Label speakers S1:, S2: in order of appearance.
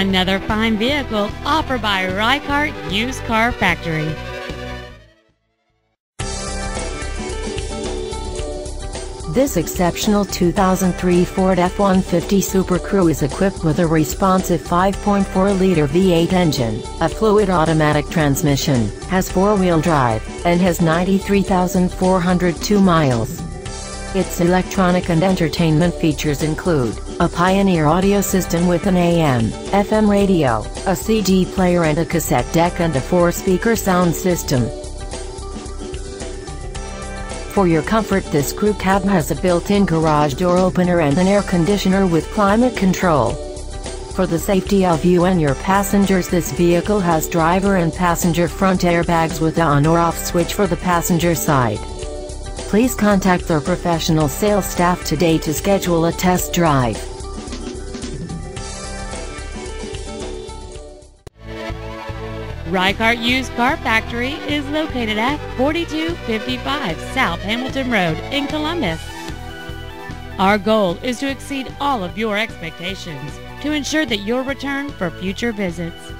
S1: Another fine vehicle offered by Ricart Used Car Factory.
S2: This exceptional 2003 Ford F-150 SuperCrew is equipped with a responsive 5.4-liter V8 engine, a fluid automatic transmission, has four-wheel drive, and has 93,402 miles. Its electronic and entertainment features include a Pioneer audio system with an AM/FM radio, a CD player and a cassette deck, and a 4-speaker sound system. For your comfort, this crew cab has a built-in garage door opener and an air conditioner with climate control. For the safety of you and your passengers, this vehicle has driver and passenger front airbags with an on or off switch for the passenger side. Please contact their professional sales staff today to schedule a test drive.
S1: Ricart Used Car Factory is located at 4255 South Hamilton Road in Columbus. Our goal is to exceed all of your expectations to ensure that you'll return for future visits.